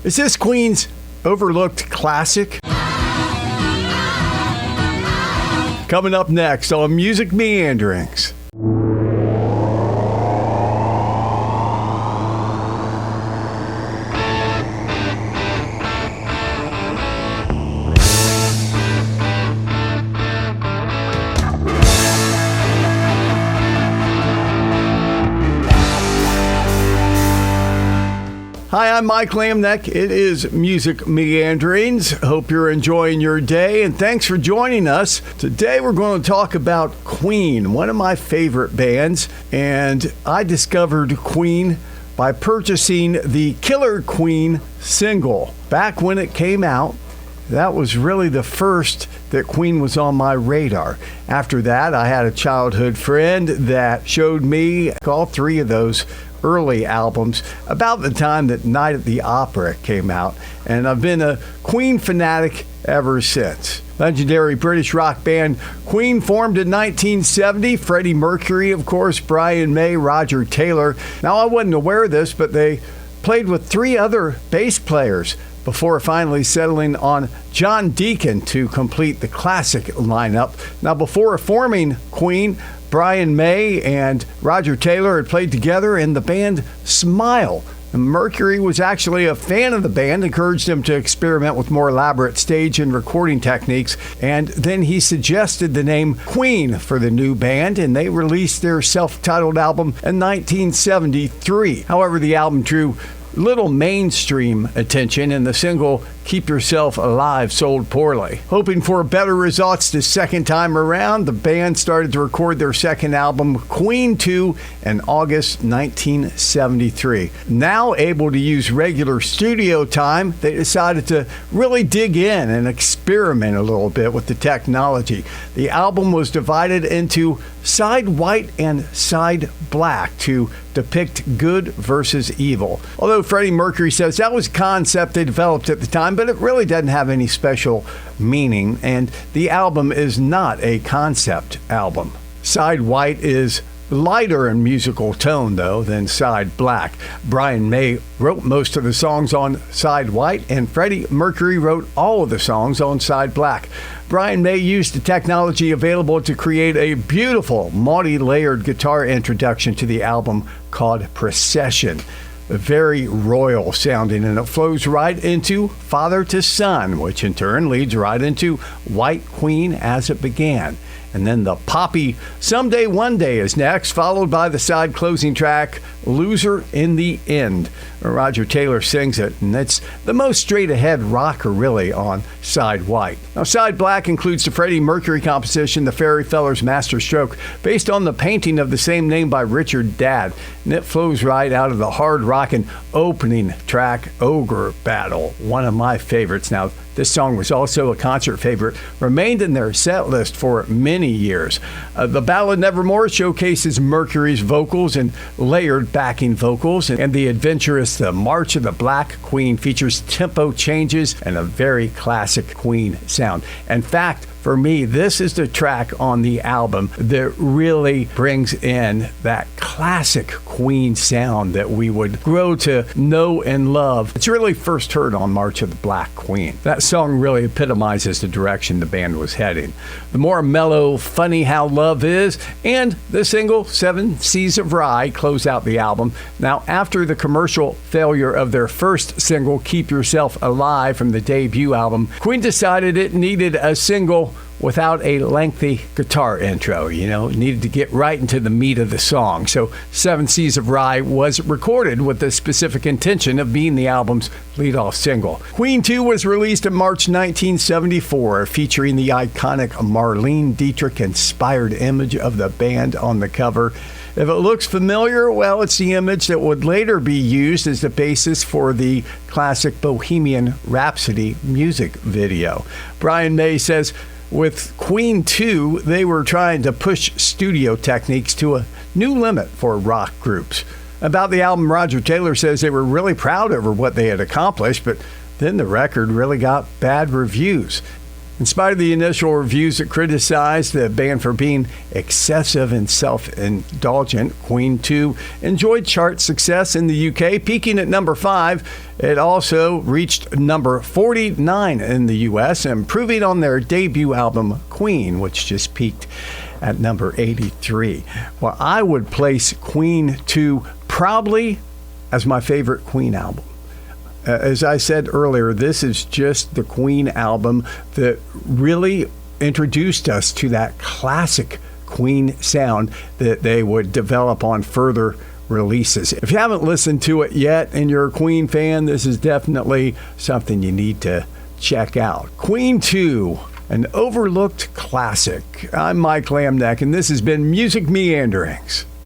Is this Queen's overlooked classic? Coming up next on Music Meanderings. Hi, I'm Mike Lamneck. It is Music Meanderings. Hope you're enjoying your day, and thanks for joining us. Today we're going to talk about Queen, one of my favorite bands, and I discovered Queen by purchasing the Killer Queen single. Back when it came out, that was really the first that Queen was on my radar. After that, I had a childhood friend that showed me all three of those early albums about the time that Night at the Opera came out, and I've been a Queen fanatic ever since. Legendary British rock band Queen formed in 1970. Freddie Mercury, of course, Brian May, Roger Taylor. Now, I wasn't aware of this, but they played with three other bass players before finally settling on John Deacon to complete the classic lineup. Now, before forming Queen, Brian May and Roger Taylor had played together in the band Smile. Mercury was actually a fan of the band, encouraged him to experiment with more elaborate stage and recording techniques, and then he suggested the name Queen for the new band, and they released their self-titled album in 1973. However, the album drew little mainstream attention, and the single Keep Yourself Alive sold poorly. Hoping for better results the second time around, the band started to record their second album, Queen 2, in August 1973. Now able to use regular studio time, they decided to really dig in and experiment a little bit with the technology. The album was divided into side white and side black to depict good versus evil. Although Freddie Mercury says that was a concept they developed at the time, but it really doesn't have any special meaning, and the album is not a concept album. Side white is lighter in musical tone, though, than side black. Brian May wrote most of the songs on side white, and Freddie Mercury wrote all of the songs on side black. Brian May used the technology available to create a beautiful multi-layered guitar introduction to the album called Procession. Very royal sounding, and it flows right into Father to Son, which in turn leads right into White Queen as it began. And then the poppy Someday One Day is next, followed by the side closing track, Loser in the End. Roger Taylor sings it, and it's the most straight-ahead rocker, really, on side white. Now, side black includes the Freddie Mercury composition, The Fairy Feller's Master Stroke, based on the painting of the same name by Richard Dadd, and it flows right out of the hard-rockin' opening track, Ogre Battle, one of my favorites. Now, this song was also a concert favorite, remained in their set list for many years. The ballad Nevermore showcases Mercury's vocals and layered backing vocals, and the adventurous The March of the Black Queen features tempo changes and a very classic Queen sound. In fact, for me, this is the track on the album that really brings in that classic Queen sound that we would grow to know and love. It's really first heard on March of the Black Queen. That song really epitomizes the direction the band was heading. The more mellow, Funny How Love Is, and the single 7 Seas of Rye close out the album. Now, after the commercial failure of their first single, Keep Yourself Alive, from the debut album, Queen decided it needed a single without a lengthy guitar intro. Needed to get right into the meat of the song. So 7 Seas of Rye was recorded with the specific intention of being the album's lead-off single. Queen 2 was released in March 1974, featuring the iconic Marlene Dietrich-inspired image of the band on the cover. If it looks familiar, well, it's the image that would later be used as the basis for the classic Bohemian Rhapsody music video. Brian May says, with Queen 2, they were trying to push studio techniques to a new limit for rock groups. About the album, Roger Taylor says they were really proud over what they had accomplished, but then the record really got bad reviews. In spite of the initial reviews that criticized the band for being excessive and self-indulgent, Queen 2 enjoyed chart success in the UK, peaking at number 5. It also reached number 49 in the US, improving on their debut album, Queen, which just peaked at number 83. Well, I would place Queen 2 proudly as my favorite Queen album. As I said earlier, this is just the Queen album that really introduced us to that classic Queen sound that they would develop on further releases. If you haven't listened to it yet and you're a Queen fan, this is definitely something you need to check out. Queen 2, an overlooked classic. I'm Mike Lamneck, and this has been Music Meanderings.